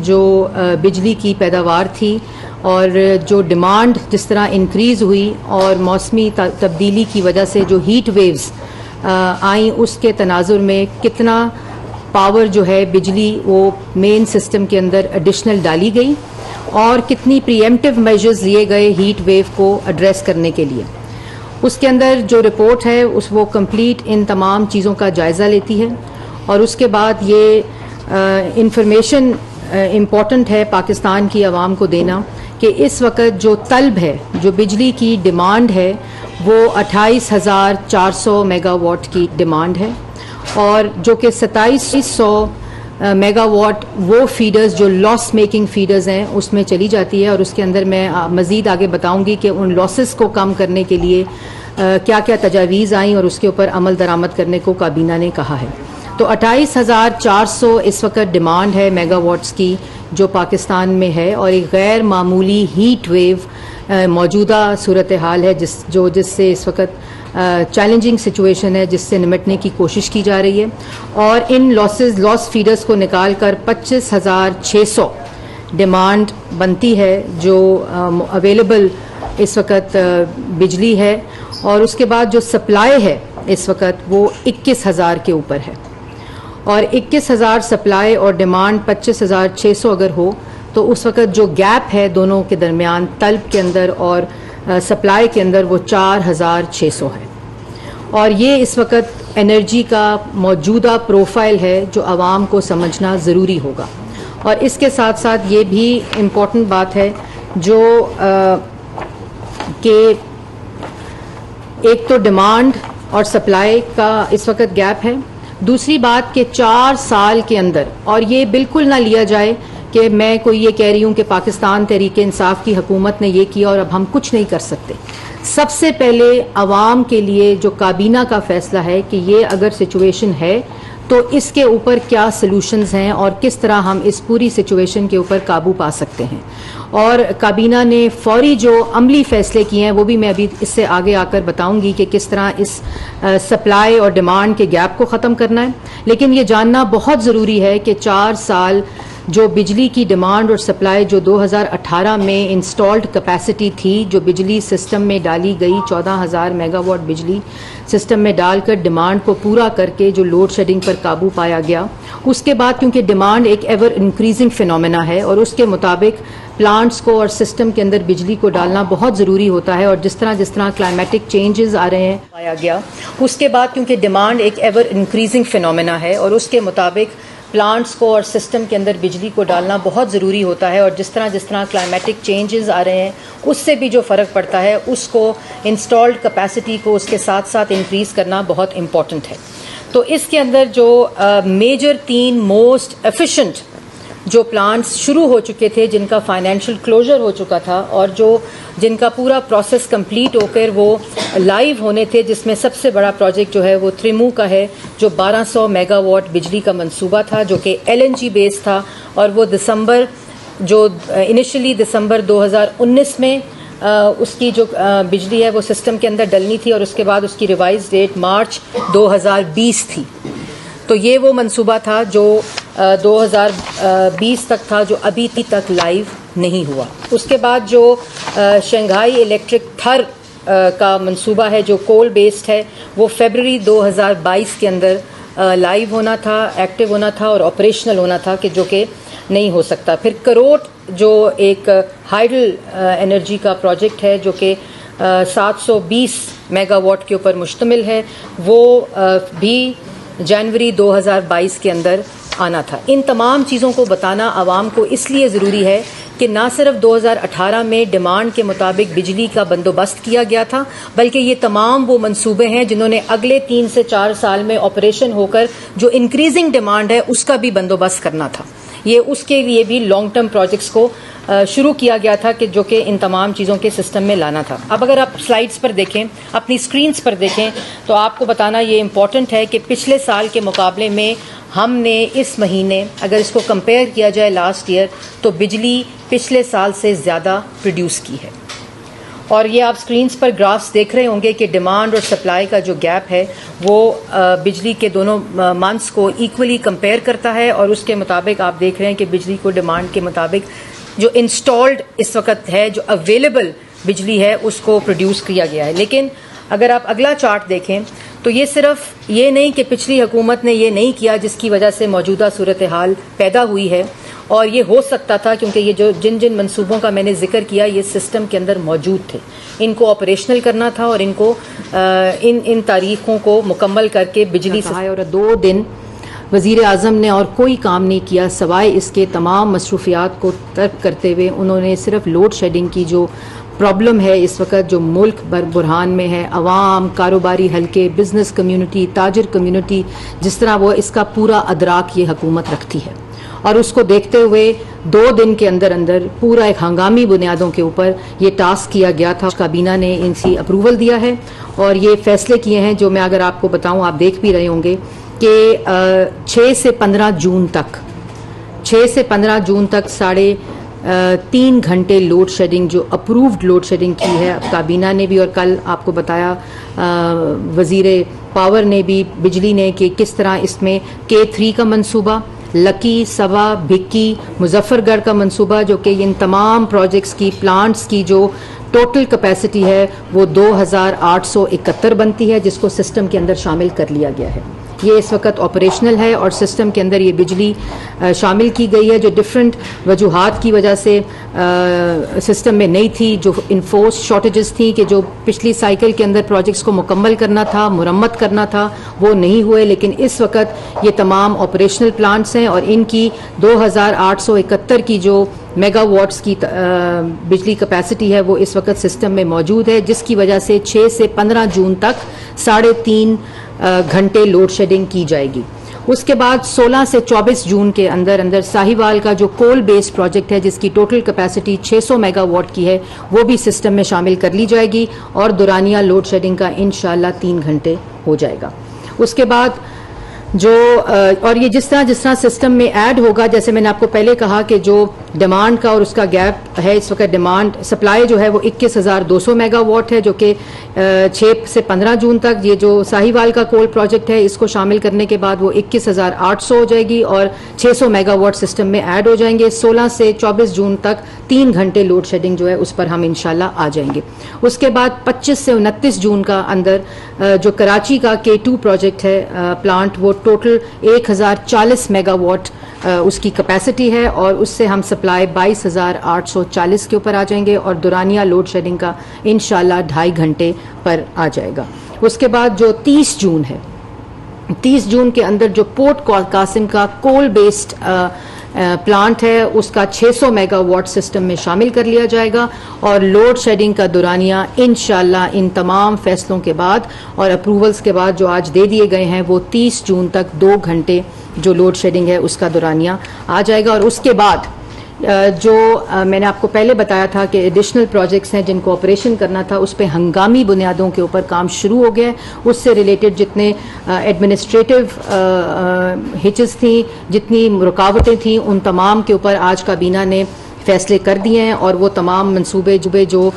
جو بجلی کی پیداوار تھی اور جو ڈیمانڈ جس طرح انکریز ہوئی اور موسمی تبدیلی کی وجہ سے جو ہیٹ ویوز آئیں، اس کے تناظر میں کتنا پاور جو ہے بجلی وہ مین سسٹم کے اندر ایڈیشنل ڈالی گئی اور کتنی پریمپٹیو میجرز لیے گئے ہیٹ ویو کو ایڈریس کرنے کے لیے. اس کے اندر جو رپورٹ ہے وہ کمپلیٹ ان تمام چیزوں کا جائزہ لیتی ہے اور اس کے بعد یہ انفارمیشن امپورٹنٹ ہے پاکستان کی عوام کو دینا کہ اس وقت جو طلب ہے، جو بجلی کی ڈیمانڈ ہے، وہ 28,400 میگا واٹ کی ڈیمانڈ ہے اور جو کہ 2700 میگا واٹ وہ فیڈرز جو لاس میکنگ فیڈرز ہیں اس میں چلی جاتی ہے. اور اس کے اندر میں مزید آگے بتاؤں گی کہ ان لاسز کو کم کرنے کے لیے کیا کیا تجاویز آئیں اور اس کے اوپر عمل درآمد کرنے کو کابینہ نے کہا ہے. تو 28,400 اس وقت ڈیمانڈ ہے میگا واٹس کی جو پاکستان میں ہے اور ایک غیر معمولی ہیٹ ویو موجودہ صورتحال ہے جس سے اس وقت چیلنجنگ سچویشن ہے، جس سے نمٹنے کی کوشش کی جا رہی ہے. اور ان لاس فیڈرز کو نکال کر 25,600 ڈیمانڈ بنتی ہے جو اویلیبل اس وقت بجلی ہے اور اس کے بعد جو سپلائی ہے اس وقت وہ 21,000 کے اوپر ہے. اور 21,000 سپلائی اور ڈیمانڈ 25,600 اگر ہو تو اس وقت جو گیپ ہے دونوں کے درمیان طلب کے اندر اور سپلائی کے اندر وہ 4,600 ہے. اور یہ اس وقت انرجی کا موجودہ پروفائل ہے جو عوام کو سمجھنا ضروری ہوگا. اور اس کے ساتھ ساتھ یہ بھی امپورٹنٹ بات ہے جو کہ ایک تو ڈیمانڈ اور سپلائی کا اس وقت گیپ ہے، دوسری بات کہ 4 سال کے اندر، اور یہ بالکل نہ لیا جائے کہ میں کوئی یہ کہہ رہی ہوں کہ پاکستان تحریک انصاف کی حکومت نے یہ کیا اور اب ہم کچھ نہیں کر سکتے. سب سے پہلے عوام کے لیے جو کابینہ کا فیصلہ ہے کہ یہ اگر سچویشن ہے تو اس کے اوپر کیا سلوشنز ہیں اور کس طرح ہم اس پوری سچویشن کے اوپر قابو پا سکتے ہیں. اور کابینہ نے فوری جو عملی فیصلے کیے ہیں وہ بھی میں ابھی اس سے آگے آ کر بتاؤں گی کہ کس طرح اس سپلائی اور ڈیمانڈ کے گیپ کو ختم کرنا ہے. لیکن یہ جاننا بہت ضروری ہے کہ 4 سال جو بجلی کی ڈیمانڈ اور سپلائی جو 2018 میں انسٹالڈ کیپیسٹی تھی جو بجلی سسٹم میں ڈالی گئی 14,000 میگا واٹ بجلی سسٹم میں ڈال کر ڈیمانڈ کو پورا کر کے جو لوڈ شیڈنگ پر قابو پایا گیا، اس کے بعد کیونکہ ڈیمانڈ ایک ایور انکریزنگ فینومینا ہے اور اس کے مطابق پلانٹس کو اور سسٹم کے اندر بجلی کو ڈالنا بہت ضروری ہوتا ہے. اور جس طرح کلائمیٹک چینجز آ رہے ہیں پایا گیا، اس کے بعد کیونکہ ڈیمانڈ ایک ایور انکریزنگ فینومینا ہے اور اس کے مطابق پلانٹس کو اور سسٹم کے اندر بجلی کو ڈالنا بہت ضروری ہوتا ہے. اور جس طرح کلائمیٹک چینجز آ رہے ہیں اس سے بھی جو فرق پڑتا ہے اس کو انسٹالڈ کیپیسٹی کو اس کے ساتھ ساتھ انکریز کرنا بہت امپورٹنٹ ہے. تو اس کے اندر جو میجر 3 موسٹ ایفیشینٹ جو پلانٹس شروع ہو چکے تھے جن کا فائنینشیل کلوزر ہو چکا تھا اور جن کا پورا پروسیس کمپلیٹ ہو کر وہ لائیو ہونے تھے، جس میں سب سے بڑا پروجیکٹ جو ہے وہ تھریمو کا ہے جو 1200 میگا واٹ بجلی کا منصوبہ تھا جو کہ LNG بیس تھا اور وہ انیشلی دسمبر 2019 میں اس کی جو بجلی ہے وہ سسٹم کے اندر ڈلنی تھی اور اس کے بعد اس کی ریوائز ڈیٹ مارچ 2020 تھی. تو یہ وہ منصوبہ تھا جو 2020 تک تھا جو ابھی تک لائیو نہیں ہوا. اس کے بعد جو شنگھائی الیکٹرک تھر کا منصوبہ ہے جو کول بیسڈ ہے وہ فیبرری 2022 کے اندر لائیو ہونا تھا، ایکٹیو ہونا تھا اور آپریشنل ہونا تھا کہ جو کہ نہیں ہو سکتا. پھر کروٹ جو ایک ہائیڈل انرجی کا پروجیکٹ ہے جو کہ 720 میگا واٹ کے اوپر مشتمل ہے، وہ بھی جنوری 2022 کے اندر آنا تھا. ان تمام چیزوں کو بتانا عوام کو اس لیے ضروری ہے کہ نہ صرف 2018 میں ڈیمانڈ کے مطابق بجلی کا بندوبست کیا گیا تھا بلکہ یہ تمام وہ منصوبے ہیں جنہوں نے اگلے 3 سے 4 سال میں آپریشن ہو کر جو انکریزنگ ڈیمانڈ ہے اس کا بھی بندوبست کرنا تھا. یہ اس کے لیے بھی لانگ ٹرم پروجیکٹس کو شروع کیا گیا تھا کہ جو کہ ان تمام چیزوں کے سسٹم میں لانا تھا. اب اگر آپ سلائیڈز پر دیکھیں، اپنی سکرینز پر دیکھیں تو آپ کو بتانا یہ امپورٹنٹ ہے کہ پچھلے سال کے مقابلے میں ہم نے اس مہینے اگر اس کو کمپیئر کیا جائے لاسٹ ایئر تو بجلی پچھلے سال سے زیادہ پروڈیوس کی ہے. اور یہ آپ سکرینز پر گرافس دیکھ رہے ہوں گے کہ ڈیمانڈ اور سپلائی کا جو گیپ ہے وہ بجلی کے دونوں منتھس کو ایکولی کمپیئر کرتا ہے، اور اس کے مطابق آپ دیکھ رہے ہیں کہ بجلی کو ڈیمانڈ کے مطابق جو انسٹالڈ اس وقت ہے، جو اویلیبل بجلی ہے، اس کو پروڈیوس کیا گیا ہے۔ لیکن اگر آپ اگلا چارٹ دیکھیں تو یہ صرف یہ نہیں کہ پچھلی حکومت نے یہ نہیں کیا جس کی وجہ سے موجودہ صورتحال پیدا ہوئی ہے، اور یہ ہو سکتا تھا کیونکہ یہ جو جن منصوبوں کا میں نے ذکر کیا یہ سسٹم کے اندر موجود تھے، ان کو آپریشنل کرنا تھا اور ان کو ان تاریخوں کو مکمل کر کے بجلی سے، اور 2 دن وزیر اعظم نے اور کوئی کام نہیں کیا سوائے اس کے تمام مصروفیات کو ترک کرتے ہوئے انہوں نے صرف لوڈ شیڈنگ کی جو پرابلم ہے اس وقت جو ملک برحان میں ہے، عوام، کاروباری حلقے، بزنس کمیونٹی، تاجر کمیونٹی، جس طرح وہ اس کا پورا ادراک یہ حکومت رکھتی ہے، اور اس کو دیکھتے ہوئے 2 دن کے اندر پورا ایک ہنگامی بنیادوں کے اوپر یہ ٹاسک کیا گیا تھا۔ کابینہ نے ان کی اپروول دیا ہے اور یہ فیصلے کیے ہیں جو میں اگر آپ کو بتاؤں آپ دیکھ بھی رہے ہوں گے کہ 6 سے 15 جون تک 3.5 گھنٹے لوڈ شیڈنگ جو اپرووڈ لوڈ شیڈنگ کی ہے کابینہ نے بھی، اور کل آپ کو بتایا وزیر پاور نے بھی، بجلی نے، کہ کس طرح اس میں K3 کا منصوبہ، لکی، سوا، بھکی، مظفر گڑھ کا منصوبہ، جو کہ ان تمام پروجیکٹس کی پلانٹس کی جو ٹوٹل کیپیسٹی ہے وہ 2871 بنتی ہے، جس کو سسٹم کے اندر شامل کر لیا گیا ہے۔ یہ اس وقت آپریشنل ہے اور سسٹم کے اندر یہ بجلی شامل کی گئی ہے جو ڈفرینٹ وجوہات کی وجہ سے سسٹم میں نہیں تھی، جو انفورس شارٹیجز تھیں کہ جو پچھلی سائیکل کے اندر پروجیکٹس کو مکمل کرنا تھا، مرمت کرنا تھا، وہ نہیں ہوئے، لیکن اس وقت یہ تمام آپریشنل پلانٹس ہیں اور ان کی 2871 کی جو میگا واٹس کی بجلی کیپیسٹی ہے وہ اس وقت سسٹم میں موجود ہے، جس کی وجہ سے 6 سے 15 جون تک 3.5 گھنٹے لوڈ شیڈنگ کی جائے گی۔ اس کے بعد 16 سے 24 جون کے اندر ساہیوال کا جو کول بیس پروجیکٹ ہے جس کی ٹوٹل کیپیسٹی 600 میگا واٹ کی ہے وہ بھی سسٹم میں شامل کر لی جائے گی اور دورانیہ لوڈ شیڈنگ کا انشاءاللہ 3 گھنٹے ہو جائے گا۔ اس کے بعد اور یہ جس طرح سسٹم میں ایڈ ہوگا، جیسے میں نے آپ کو پہلے کہا کہ جو ڈیمانڈ کا اور اس کا گیپ ہے اس وقت، ڈیمانڈ سپلائی جو ہے وہ 21,200 میگا واٹ ہے، جو کہ 6 سے 15 جون تک یہ جو ساہیوال کا کول پروجیکٹ ہے اس کو شامل کرنے کے بعد وہ 21,800 ہو جائے گی اور 600 میگا واٹ سسٹم میں ایڈ ہو جائیں گے۔ 16 سے 24 جون تک 3 گھنٹے لوڈ شیڈنگ جو ہے اس پر ہم انشاءاللہ آ جائیں گے۔ اس کے بعد 25 سے 29 جون کا اندر جو کراچی کا K2 پروجیکٹ ہے پلانٹ، وہ ٹوٹل 1040 میگا واٹ اس کی کیپیسٹی ہے اور اس سے ہم سپلائی 22,840 کے اوپر آ جائیں گے اور دورانیہ لوڈ شیڈنگ کا انشاءاللہ 2.5 گھنٹے پر آ جائے گا۔ اس کے بعد جو 30 جون ہے، 30 جون کے اندر جو پورٹ قاسم کا کول بیسڈ پلانٹ ہے اس کا 600 میگا واٹ سسٹم میں شامل کر لیا جائے گا اور لوڈ شیڈنگ کا دورانیہ انشاءاللہ ان تمام فیصلوں کے بعد اور اپروولز کے بعد جو آج دے دیے گئے ہیں وہ 30 جون تک 2 گھنٹے جو لوڈ شیڈنگ ہے اس کا دورانیہ آ جائے گا۔ اور اس کے بعد جو میں نے آپ کو پہلے بتایا تھا کہ ایڈیشنل پروجیکٹس ہیں جن کو آپریشن کرنا تھا اس پہ ہنگامی بنیادوں کے اوپر کام شروع ہو گیا ہے، اس سے ریلیٹڈ جتنے ایڈمنسٹریٹو ہچز تھیں، جتنی رکاوٹیں تھیں، ان تمام کے اوپر آج کابینہ نے فیصلے کر دیے ہیں اور وہ تمام منصوبے جو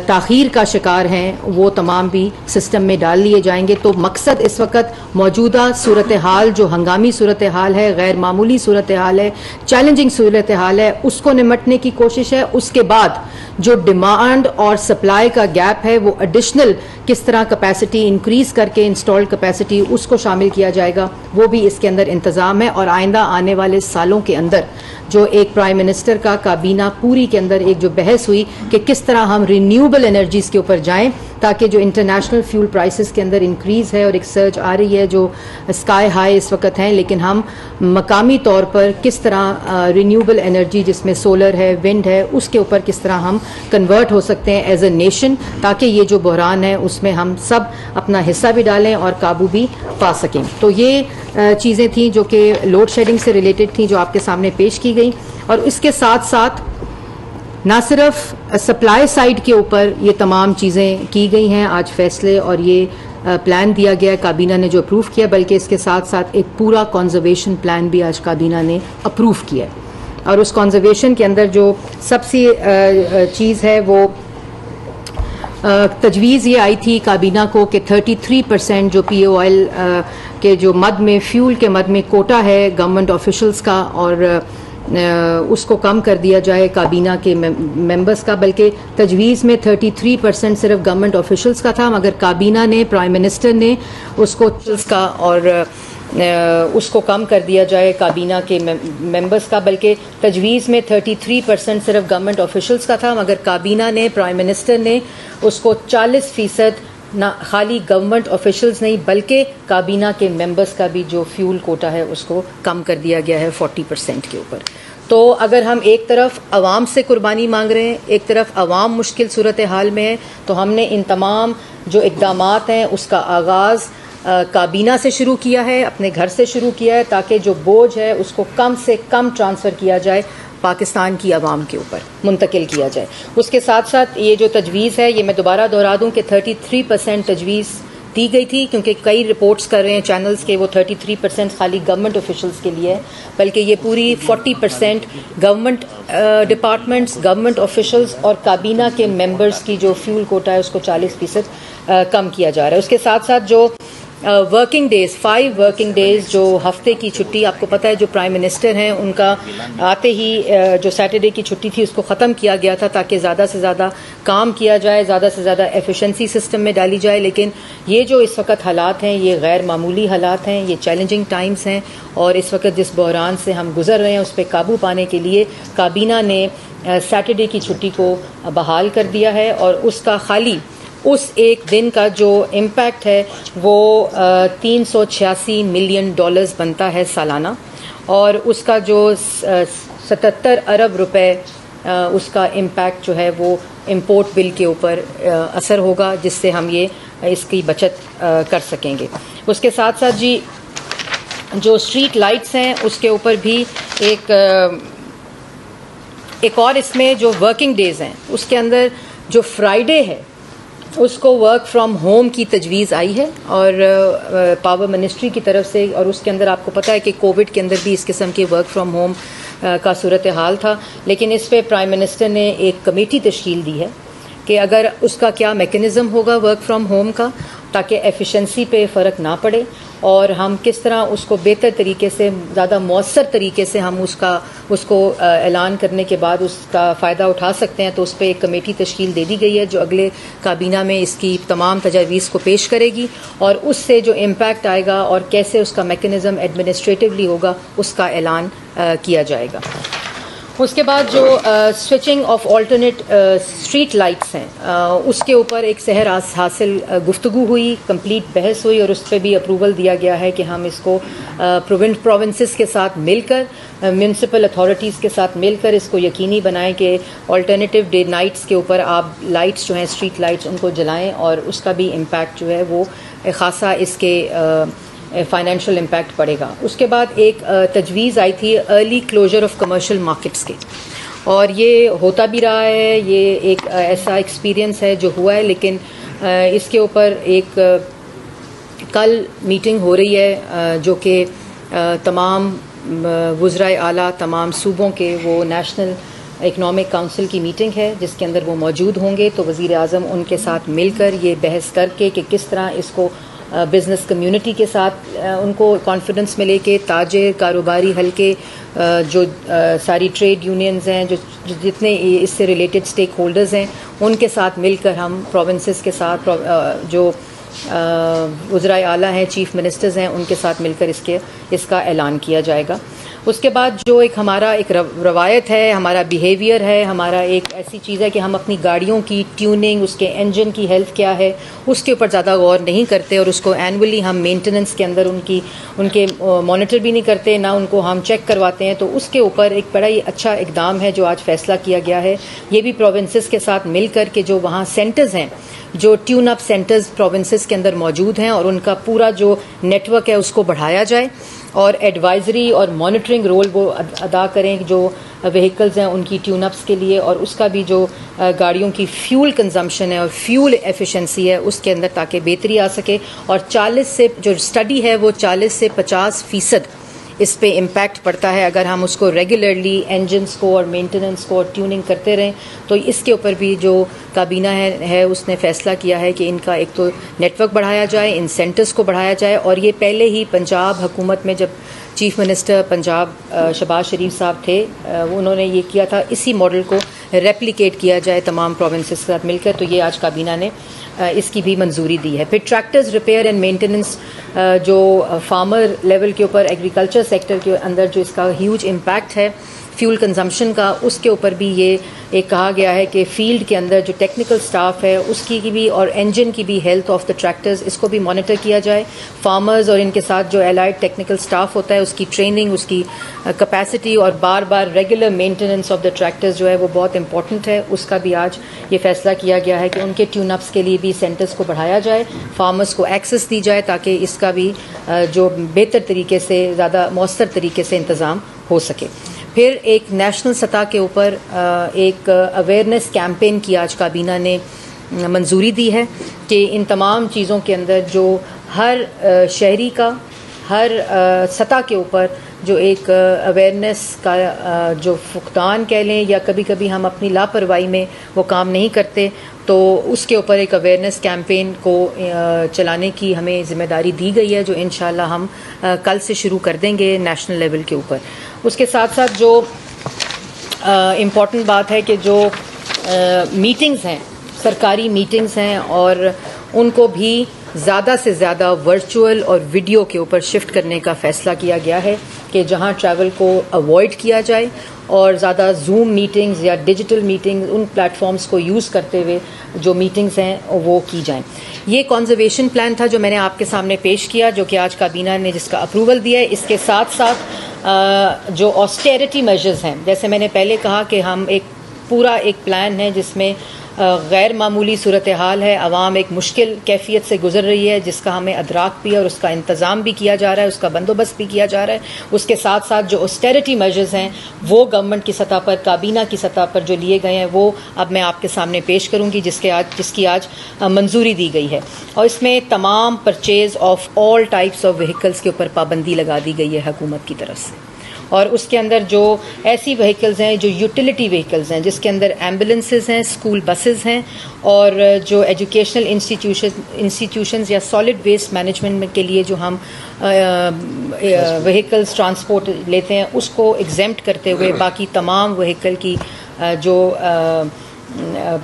تاخیر کا شکار ہیں وہ تمام بھی سسٹم میں ڈال لیے جائیں گے۔ تو مقصد اس وقت موجودہ صورتحال جو ہنگامی صورتحال ہے، غیر معمولی صورتحال ہے، چیلنجنگ صورتحال ہے، اس کو نمٹنے کی کوشش ہے۔ اس کے بعد جو ڈیمانڈ اور سپلائی کا گیپ ہے وہ ایڈیشنل کس طرح کیپیسٹی انکریز کر کے انسٹالڈ کیپیسٹی اس کو شامل کیا جائے گا، وہ بھی اس کے اندر انتظام ہے۔ اور آئندہ آنے والے سالوں کے اندر جو ایک پرائم منسٹر کا کابینہ پوری کے اندر ایک جو بحث ہوئی کہ کس طرح ہم رینیوبل انرجیز کے اوپر جائیں تاکہ جو انٹرنیشنل فیول پرائسز کے اندر انکریز ہے اور ایک سرج آ رہی ہے جو اسکائی ہائی اس وقت ہیں، لیکن ہم مقامی طور پر کس طرح رینیوبل انرجی جس میں سولر ہے، ونڈ ہے، اس کے اوپر کس طرح ہم کنورٹ ہو سکتے ہیں ایز اے نیشن تاکہ یہ جو بحران ہے اس میں ہم سب اپنا حصہ بھی ڈالیں اور قابو بھی پا سکیں۔ تو یہ چیزیں تھیں جو کہ لوڈ شیڈنگ سے ریلیٹڈ تھیں جو آپ کے سامنے پیش کی گئی، اور اس کے ساتھ ساتھ نہ صرف سپلائی سائڈ کے اوپر یہ تمام چیزیں کی گئی ہیں آج فیصلے اور یہ پلان دیا گیا ہے کابینہ نے جو اپروو کیا، بلکہ اس کے ساتھ ساتھ ایک پورا کنزرویشن پلان بھی آج کابینہ نے اپروو کیا ہے۔ اور اس کنزرویشن کے اندر جو سب سے چیز ہے وہ تجویز یہ آئی تھی کابینہ کو کہ 33% جو پی او آئل کے جو مد میں فیول کے مد میں کوٹا ہے گورنمنٹ آفیشلز کا اور اس کو کم کر دیا جائے کابینہ کے ممبرز کا، بلکہ تجویز میں 33% صرف گورنمنٹ آفیشلز کا تھا، مگر کابینہ نے پرائم منسٹر نے اس کو کا اور اس کو کم کر دیا جائے کابینہ کے ممبرز کا، بلکہ تجویز میں 33% صرف گورنمنٹ آفیشلز کا تھا، مگر کابینہ نے پرائم منسٹر نے اس کو 40% نہ خالی گورنمنٹ آفیشلز نہیں بلکہ کابینہ کے ممبرز کا بھی جو فیول کوٹا ہے اس کو کم کر دیا گیا ہے 40% کے اوپر۔ تو اگر ہم ایک طرف عوام سے قربانی مانگ رہے ہیں، ایک طرف عوام مشکل صورتحال میں ہے، تو ہم نے ان تمام جو اقدامات ہیں اس کا آغاز کابینہ سے شروع کیا ہے، اپنے گھر سے شروع کیا ہے، تاکہ جو بوجھ ہے اس کو کم سے کم ٹرانسفر کیا جائے، پاکستان کی عوام کے اوپر منتقل کیا جائے۔ اس کے ساتھ ساتھ یہ جو تجویز ہے، یہ میں دوبارہ دہرا دوں کہ 33% تجویز دی گئی تھی، کیونکہ کئی رپورٹس کر رہے ہیں چینلز کے وہ 33% خالی گورنمنٹ آفیشلز کے لیے ہے، بلکہ یہ پوری 40% گورنمنٹ ڈپارٹمنٹس، گورنمنٹ آفیشلز اور کابینہ کے ممبرز کی جو فیول کوٹا ہے اس کو 40% کم کیا جا رہا ہے۔ اس کے ساتھ ساتھ جو ورکنگ ڈیز 5 ورکنگ ڈیز جو ہفتے کی چھٹی، آپ کو پتہ ہے جو پرائم منسٹر ہیں ان کا آتے ہی جو سیٹرڈے کی چھٹی تھی اس کو ختم کیا گیا تھا تاکہ زیادہ سے زیادہ کام کیا جائے، زیادہ سے زیادہ ایفیشنسی سسٹم میں ڈالی جائے، لیکن یہ جو اس وقت حالات ہیں یہ غیر معمولی حالات ہیں، یہ چیلنجنگ ٹائمز ہیں، اور اس وقت جس بحران سے ہم گزر رہے ہیں اس پہ قابو پانے کے لیے کابینہ نے سیٹرڈے کی چھٹی کو بحال کر دیا ہے، اور اس کا خالی اس ایک دن کا جو امپیکٹ ہے وہ $386 ملین بنتا ہے سالانہ، اور اس کا جو 77 ارب روپے اس کا امپیکٹ جو ہے وہ امپورٹ بل کے اوپر اثر ہوگا، جس سے ہم یہ اس کی بچت کر سکیں گے۔ اس کے ساتھ ساتھ جی جو اسٹریٹ لائٹس ہیں اس کے اوپر بھی ایک اور اس میں جو ورکنگ ڈیز ہیں اس کے اندر جو فرائیڈے ہے اس کو ورک فرام ہوم کی تجویز آئی ہے، اور پاور منسٹری کی طرف سے، اور اس کے اندر آپ کو پتہ ہے کہ کووڈ کے اندر بھی اس قسم کے ورک فرام ہوم کا صورتحال تھا، لیکن اس پہ پرائم منسٹر نے ایک کمیٹی تشکیل دی ہے کہ اگر اس کا کیا میکینزم ہوگا ورک فرام ہوم کا، تاکہ ایفیشنسی پہ فرق نہ پڑے، اور ہم کس طرح اس کو بہتر طریقے سے، زیادہ مؤثر طریقے سے ہم اس کو اعلان کرنے کے بعد اس کا فائدہ اٹھا سکتے ہیں۔ تو اس پہ ایک کمیٹی تشکیل دے دی گئی ہے جو اگلے کابینہ میں اس کی تمام تجاویز کو پیش کرے گی، اور اس سے جو امپیکٹ آئے گا اور کیسے اس کا میکینزم ایڈمنسٹریٹولی ہوگا اس کا اعلان کیا جائے گا۔ اس کے بعد جو switching off alternate street lights ہیں اس کے اوپر ایک سحر حاصل گفتگو ہوئی، کمپلیٹ بحث ہوئی، اور اس پہ بھی اپروول دیا گیا ہے کہ ہم اس کو پروونسز کے ساتھ مل کر، میونسپل اتھارٹیز کے ساتھ مل کر اس کو یقینی بنائیں کہ آلٹرنیٹیو ڈے نائٹس کے اوپر آپ لائٹس جو ہیں اسٹریٹ لائٹس ان کو جلائیں، اور اس کا بھی امپیکٹ جو ہے وہ خاصا اس کے فائنینشیل امپیکٹ پڑے گا۔ اس کے بعد ایک تجویز آئی تھی early closure of commercial markets کے، اور یہ ہوتا بھی رہا ہے، یہ ایک ایسا ایکسپیرینس ہے جو ہوا ہے، لیکن اس کے اوپر ایک کل میٹنگ ہو رہی ہے جو کہ تمام وزرائے اعلیٰ تمام صوبوں کے، وہ نیشنل اکنامک کونسل کی میٹنگ ہے جس کے اندر وہ موجود ہوں گے، تو وزیر اعظم ان کے ساتھ مل کر یہ بحث کر کے کہ کس طرح اس کو بزنس کمیونٹی کے ساتھ ان کو کانفیڈنس میں لے کے، تاجر، کاروباری حلقے، جو ساری ٹریڈ یونینز ہیں، جو جتنے اس سے ریلیٹڈ اسٹیک ہولڈرز ہیں، ان کے ساتھ مل کر ہم پروونسز کے ساتھ، جو وزرائے اعلیٰ ہیں، چیف منسٹرز ہیں، ان کے ساتھ مل کر اس کا اعلان کیا جائے گا۔ اس کے بعد جو ہمارا ایک روایت ہے، ہمارا بیہیویئر ہے، ہمارا ایک ایسی چیز ہے کہ ہم اپنی گاڑیوں کی ٹیوننگ، اس کے انجن کی ہیلتھ کیا ہے، اس کے اوپر زیادہ غور نہیں کرتے، اور اس کو اینولی ہم مینٹیننس کے اندر ان کے مانیٹر بھی نہیں کرتے، نہ ان کو ہم چیک کرواتے ہیں۔ تو اس کے اوپر ایک بڑا ہی اچھا اقدام ہے جو آج فیصلہ کیا گیا ہے، یہ بھی پروونسز کے ساتھ مل کر کے جو وہاں سینٹرز ہیں، جو ٹیون اپ سینٹرز پروونسز کے اندر موجود ہیں، اور ان کا پورا جو نیٹ ورک ہے اس کو بڑھایا جائے، اور ایڈوائزری اور مانیٹرنگ رول وہ ادا کریں جو وہیکلز ہیں ان کی ٹیون اپس کے لیے، اور اس کا بھی جو گاڑیوں کی فیول کنزمپشن ہے اور فیول ایفیشنسی ہے اس کے اندر تاکہ بہتری آ سکے، اور 40 سے جو اسٹڈی ہے وہ 40 سے 50% اس پہ امپیکٹ پڑتا ہے اگر ہم اس کو ریگولرلی انجنس کو اور مینٹیننس کو اور ٹیوننگ کرتے رہیں. تو اس کے اوپر بھی جو کابینہ ہے اس نے فیصلہ کیا ہے کہ ان کا ایک تو نیٹ ورک بڑھایا جائے, انسینٹوز کو بڑھایا جائے, اور یہ پہلے ہی پنجاب حکومت میں جب چیف منسٹر پنجاب شہباز شریف صاحب تھے انہوں نے یہ کیا تھا, اسی ماڈل کو ریپلیکیٹ کیا جائے تمام پروونسز کے ساتھ مل کر. تو یہ آج کابینہ نے اس کی بھی منظوری دی ہے. پھر ٹریکٹرز ریپیئر اینڈ مینٹیننس جو فارمر لیول کے اوپر ایگریکلچر سیکٹر کے اندر جو اس کا ہیوج امپیکٹ ہے فیول کنزمپشن کا, اس کے اوپر بھی یہ ایک کہا گیا ہے کہ فیلڈ کے اندر جو ٹیکنیکل سٹاف ہے اس کی بھی اور انجن کی بھی ہیلتھ آف دا ٹریکٹرز اس کو بھی مانیٹر کیا جائے. فارمرز اور ان کے ساتھ جو الائڈ ٹیکنیکل سٹاف ہوتا ہے اس کی ٹریننگ, اس کی کیپیسٹی اور بار بار regular maintenance of the tractors جو ہے وہ بہت امپورٹنٹ ہے. اس کا بھی آج یہ فیصلہ کیا گیا ہے کہ ان کے ٹیون اپس کے لیے بھی سینٹرز کو بڑھایا جائے, فارمرز کو ایکسیس دی جائے تاکہ اس کا بھی جو بہتر طریقے سے زیادہ مؤثر طریقے سے انتظام ہو سکے. پھر ایک نیشنل سطح کے اوپر ایک اویئرنیس کیمپین کی آج کابینہ نے منظوری دی ہے کہ ان تمام چیزوں کے اندر جو ہر شہری کا ہر سطح کے اوپر جو ایک اویئرنیس کا جو فقدان کہہ لیں یا کبھی کبھی ہم اپنی لاپرواہی میں وہ کام نہیں کرتے, تو اس کے اوپر ایک اویئرنیس کیمپین کو چلانے کی ہمیں ذمہ داری دی گئی ہے جو انشاءاللہ ہم کل سے شروع کر دیں گے نیشنل لیول کے اوپر. اس کے ساتھ ساتھ جو امپورٹنٹ بات ہے کہ جو میٹنگز ہیں, سرکاری میٹنگز ہیں, اور ان کو بھی زیادہ سے زیادہ ورچوئل اور ویڈیو کے اوپر شفٹ کرنے کا فیصلہ کیا گیا ہے کہ جہاں ٹریول کو اوائڈ کیا جائے اور زیادہ زوم میٹنگز یا ڈیجیٹل میٹنگز ان پلیٹ فارمز کو یوز کرتے ہوئے جو میٹنگز ہیں وہ کی جائیں. یہ کنزرویشن پلان تھا جو میں نے آپ کے سامنے پیش کیا, جو کہ آج کابینہ نے جس کا اپروول دیا ہے. اس کے ساتھ ساتھ جو آسٹیرٹی میجرز ہیں, جیسے میں نے پہلے کہا کہ ہم ایک پورا ایک پلان ہے جس میں غیر معمولی صورتحال ہے, عوام ایک مشکل کیفیت سے گزر رہی ہے جس کا ہمیں ادراک بھی ہے اور اس کا انتظام بھی کیا جا رہا ہے, اس کا بندوبست بھی کیا جا رہا ہے. اس کے ساتھ ساتھ جو آسٹیرٹی میجرز ہیں وہ گورنمنٹ کی سطح پر, کابینہ کی سطح پر جو لیے گئے ہیں وہ اب میں آپ کے سامنے پیش کروں گی جس کی آج منظوری دی گئی ہے. اور اس میں تمام purchase of all types of vehicles کے اوپر پابندی لگا دی گئی ہے حکومت کی طرف سے, اور اس کے اندر جو ایسی وہیکلز ہیں جو یوٹیلیٹی وہیکلز ہیں جس کے اندر ایمبولینسز ہیں, اسکول بسز ہیں, اور جو ایجوکیشنل انسٹیٹیوشنز یا سالڈ ویسٹ مینجمنٹ کے لیے جو ہم وہیکلز ٹرانسپورٹ لیتے ہیں اس کو ایگزیمپٹ کرتے ہوئے باقی تمام وہیکل کی جو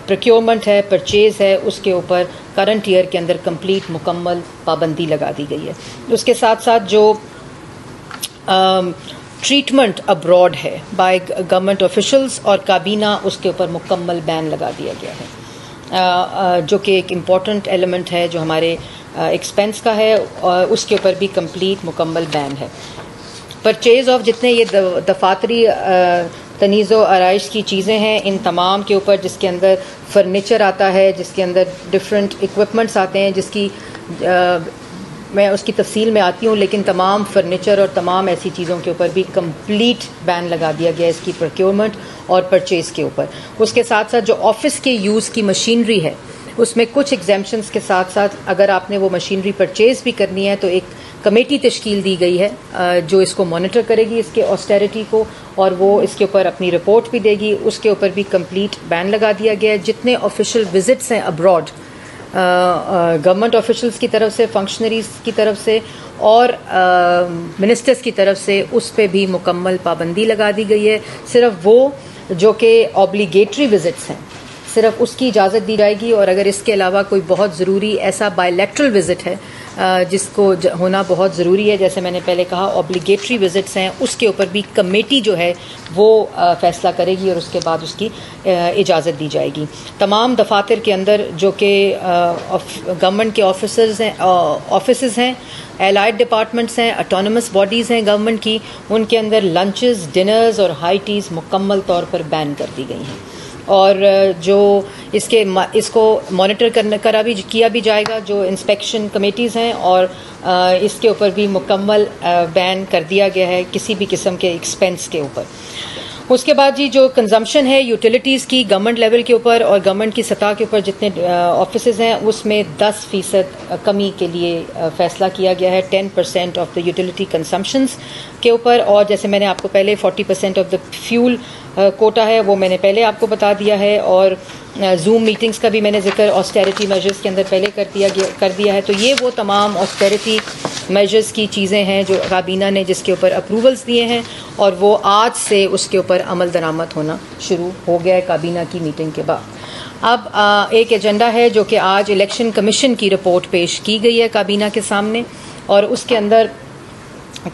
پروکیورمنٹ ہے, پرچیز ہے, اس کے اوپر کرنٹ ایئر کے اندر کمپلیٹ مکمل پابندی لگا دی گئی ہے. اس کے ساتھ ساتھ جو ٹریٹمنٹ ابراڈ ہے بائی گورنمنٹ آفیشلز اور کابینہ اس کے اوپر مکمل بین لگا دیا گیا ہے, جو کہ ایک امپورٹنٹ ایلیمنٹ ہے جو ہمارے ایکسپینس کا ہے, اور اس کے اوپر بھی کمپلیٹ مکمل بین ہے. پرچیز آف جتنے یہ دفاتری تنیز و آرائش کی چیزیں ہیں ان تمام کے اوپر, جس کے اندر فرنیچر آتا ہے, جس کے اندر ڈفرینٹ اکوپمنٹس آتے ہیں, جس کی میں اس کی تفصیل میں آتی ہوں, لیکن تمام فرنیچر اور تمام ایسی چیزوں کے اوپر بھی کمپلیٹ بین لگا دیا گیا اس کی پروکیورمنٹ اور پرچیز کے اوپر. اس کے ساتھ ساتھ جو آفس کے یوز کی مشینری ہے اس میں کچھ ایگزیمپشنز کے ساتھ ساتھ اگر آپ نے وہ مشینری پرچیز بھی کرنی ہے تو ایک کمیٹی تشکیل دی گئی ہے جو اس کو مانیٹر کرے گی اس کے آسٹیرٹی کو, اور وہ اس کے اوپر اپنی رپورٹ بھی دے گی. اس کے اوپر بھی کمپلیٹ بین لگا دیا گیا ہے. جتنے آفیشیل وزٹس ہیں ابراڈ گورنمنٹ آفیشلز کی طرف سے, فنکشنریز کی طرف سے اور منسٹرز کی طرف سے, اس پہ بھی مکمل پابندی لگا دی گئی ہے. صرف وہ جو کہ آبلیگیٹری وزٹس ہیں صرف اس کی اجازت دی جائے گی, اور اگر اس کے علاوہ کوئی بہت ضروری ایسا بائی لیٹرل وزٹ ہے جس کو ہونا بہت ضروری ہے, جیسے میں نے پہلے کہا آبلیگیٹری وزٹس ہیں, اس کے اوپر بھی کمیٹی جو ہے وہ فیصلہ کرے گی اور اس کے بعد اس کی اجازت دی جائے گی. تمام دفاتر کے اندر جو کہ گورنمنٹ کے آفیسز ہیں, الائڈ ڈپارٹمنٹس ہیں, اٹانومس باڈیز ہیں گورنمنٹ کی, ان کے اندر لنچز, ڈنرز اور ہائی ٹیز مکمل طور پر بین کر دی گئی ہیں. اور جو اس کو مانیٹر کیا بھی جائے گا جو انسپیکشن کمیٹیز ہیں, اور اس کے اوپر بھی مکمل بین کر دیا گیا ہے کسی بھی قسم کے ایکسپینس کے اوپر. اس کے بعد جی جو کنزمپشن ہے یوٹیلیٹیز کی گورنمنٹ لیول کے اوپر اور گورنمنٹ کی سطح کے اوپر جتنے آفیسز ہیں اس میں 10% کمی کے لیے فیصلہ کیا گیا ہے 10% آف دا یوٹیلیٹی کنزمپشنز کے اوپر. اور جیسے میں نے آپ کو پہلے 40% آف دا فیول کوٹا ہے وہ میں نے پہلے آپ کو بتا دیا ہے. اور زوم میٹنگز کا بھی میں نے ذکر آسٹیریٹی میجرز کے اندر پہلے کر دیا ہے. تو یہ وہ تمام آسٹیریٹی میجرز کی چیزیں ہیں جو کابینہ نے جس کے اوپر اپروولز دیے ہیں اور وہ آج سے اس کے اوپر عمل درآمد ہونا شروع ہو گیا ہے کابینہ کی میٹنگ کے بعد. اب ایک ایجنڈا ہے جو کہ آج الیکشن کمیشن کی رپورٹ پیش کی گئی ہے کابینہ کے سامنے اور اس کے اندر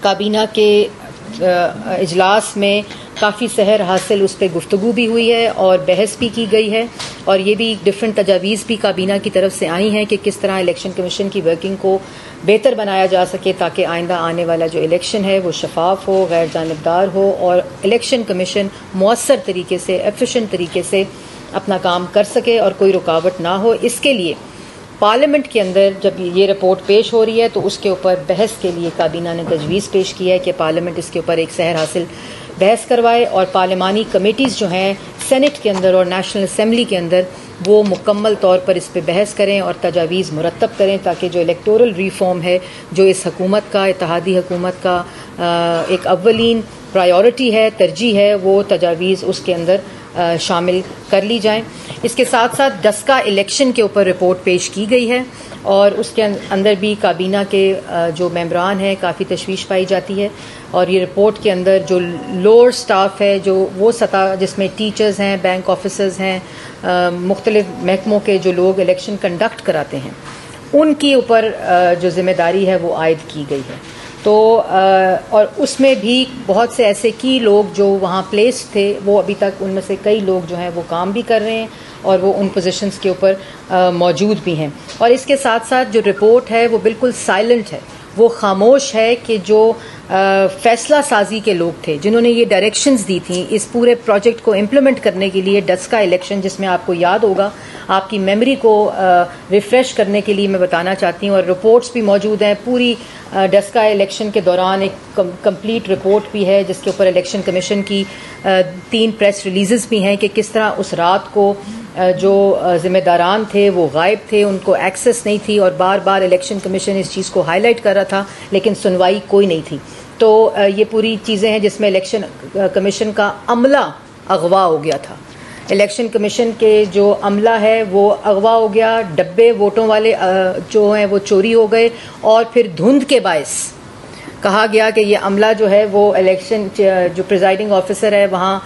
کابینہ کے اجلاس میں کافی سحر حاصل اس پہ گفتگو بھی ہوئی ہے اور بحث بھی کی گئی ہے اور یہ بھی ڈفرینٹ تجاویز بھی کابینہ کی طرف سے آئی ہیں کہ کس طرح الیکشن کمیشن کی ورکنگ کو بہتر بنایا جا سکے تاکہ آئندہ آنے والا جو الیکشن ہے وہ شفاف ہو, غیر جانبدار ہو اور الیکشن کمیشن مؤثر طریقے سے ایفیشینٹ طریقے سے اپنا کام کر سکے اور کوئی رکاوٹ نہ ہو. اس کے لیے پارلیمنٹ کے اندر جب یہ رپورٹ پیش ہو رہی ہے تو اس کے اوپر بحث کے لیے کابینہ نے تجویز پیش کی ہے کہ پارلیمنٹ اس کے اوپر ایک سحر حاصل بحث کروائے اور پارلیمانی کمیٹیز جو ہیں سینٹ کے اندر اور نیشنل اسمبلی کے اندر وہ مکمل طور پر اس پہ بحث کریں اور تجاویز مرتب کریں تاکہ جو الیکٹورل ریفارم ہے جو اس حکومت کا اتحادی حکومت کا ایک اولین پرائیورٹی ہے, ترجیح ہے, وہ تجاویز اس کے اندر شامل کر لی جائیں. اس کے ساتھ ساتھ ڈسکا الیکشن کے اوپر رپورٹ پیش کی گئی ہے اور اس کے اندر بھی کابینہ کے جو ممبران ہیں کافی تشویش پائی جاتی ہے اور یہ رپورٹ کے اندر جو لوور سٹاف ہے جو وہ سطح جس میں ٹیچرز ہیں, بینک آفیسرز ہیں, مختلف محکموں کے جو لوگ الیکشن کنڈکٹ کراتے ہیں ان کی اوپر جو ذمہ داری ہے وہ عائد کی گئی ہے. تو اور اس میں بھی بہت سے ایسے کی لوگ جو وہاں پلیس تھے وہ ابھی تک ان میں سے کئی لوگ جو ہیں وہ کام بھی کر رہے ہیں اور وہ ان پوزیشنز کے اوپر موجود بھی ہیں. اور اس کے ساتھ ساتھ جو رپورٹ ہے وہ بالکل سائلنٹ ہے, وہ خاموش ہے کہ جو فیصلہ سازی کے لوگ تھے جنہوں نے یہ ڈائریکشنز دی تھیں اس پورے پروجیکٹ کو امپلیمنٹ کرنے کے لیے ڈسکا الیکشن, جس میں آپ کو یاد ہوگا, آپ کی میموری کو ریفریش کرنے کے لیے میں بتانا چاہتی ہوں اور رپورٹس بھی موجود ہیں پوری ڈسکا الیکشن کے دوران. ایک کمپلیٹ رپورٹ بھی ہے جس کے اوپر الیکشن کمیشن کی 3 پریس ریلیزز بھی ہیں کہ کس طرح اس رات کو جو ذمہ داران تھے وہ غائب تھے, ان کو ایکسیس نہیں تھی اور بار بار الیکشن کمیشن اس چیز کو ہائی لائٹ کر رہا تھا لیکن سنوائی کوئی نہیں تھی. تو یہ پوری چیزیں ہیں جس میں الیکشن کمیشن کا عملہ اغوا ہو گیا تھا. الیکشن کمیشن کے جو عملہ ہے وہ اغوا ہو گیا, ڈبے ووٹوں والے جو ہیں وہ چوری ہو گئے اور پھر دھند کے باعث کہا گیا کہ یہ عملہ جو ہے وہ الیکشن جو پریزائڈنگ آفیسر ہے وہاں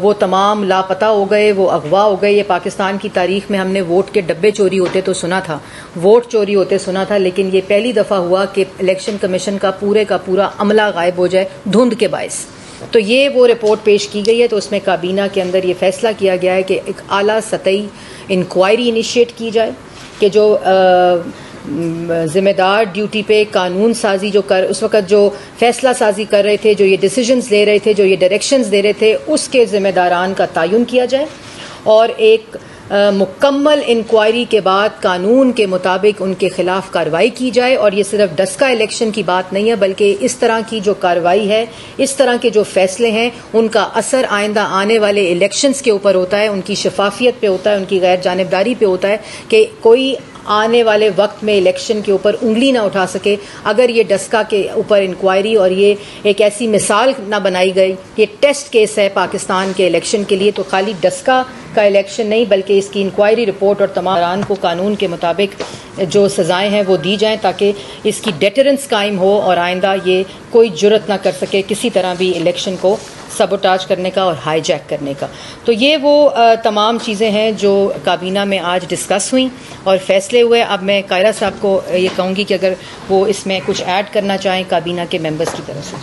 وہ تمام لاپتہ ہو گئے, وہ اغوا ہو گئے. یہ پاکستان کی تاریخ میں ہم نے ووٹ کے ڈبے چوری ہوتے تو سنا تھا, ووٹ چوری ہوتے سنا تھا, لیکن یہ پہلی دفعہ ہوا کہ الیکشن کمیشن کا پورا عملہ غائب ہو جائے دھند کے باعث. تو یہ وہ رپورٹ پیش کی گئی ہے. تو اس میں کابینہ کے اندر یہ فیصلہ کیا گیا ہے کہ ایک اعلیٰ سطحی انکوائری انیشیٹ کی جائے کہ جو ذمہ دار ڈیوٹی پہ قانون سازی جو اس وقت جو فیصلہ سازی کر رہے تھے, جو یہ ڈیسیجنز لے رہے تھے, جو یہ ڈائریکشنز دے رہے تھے, اس کے ذمہ داران کا تعین کیا جائے اور ایک مکمل انکوائری کے بعد قانون کے مطابق ان کے خلاف کارروائی کی جائے. اور یہ صرف ڈسکا الیکشن کی بات نہیں ہے بلکہ اس طرح کی جو کارروائی ہے, اس طرح کے جو فیصلے ہیں ان کا اثر آئندہ آنے والے الیکشنز کے اوپر ہوتا ہے, ان کی شفافیت پہ ہوتا ہے, ان کی غیر جانبداری پہ ہوتا ہے کہ کوئی آنے والے وقت میں الیکشن کے اوپر انگلی نہ اٹھا سکے اگر یہ ڈسکا کے اوپر انکوائری اور یہ ایک ایسی مثال نہ بنائی گئی. یہ ٹیسٹ کیس ہے پاکستان کے الیکشن کے لیے. تو خالی ڈسکا کا الیکشن نہیں بلکہ اس کی انکوائری رپورٹ اور تمام کو قانون کے مطابق جو سزائیں ہیں وہ دی جائیں تاکہ اس کی ڈیٹرنس قائم ہو اور آئندہ یہ کوئی جرت نہ کر سکے کسی طرح بھی الیکشن کو سبوٹاج کرنے کا اور ہائی جیک کرنے کا. تو یہ وہ تمام چیزیں ہیں جو کابینہ میں آج ڈسکس ہوئیں اور فیصلے ہوئے. اب میں قاہرہ صاحب کو یہ کہوں گی کہ اگر وہ اس میں کچھ ایڈ کرنا چاہیں کابینہ کے ممبرز کی طرف سے.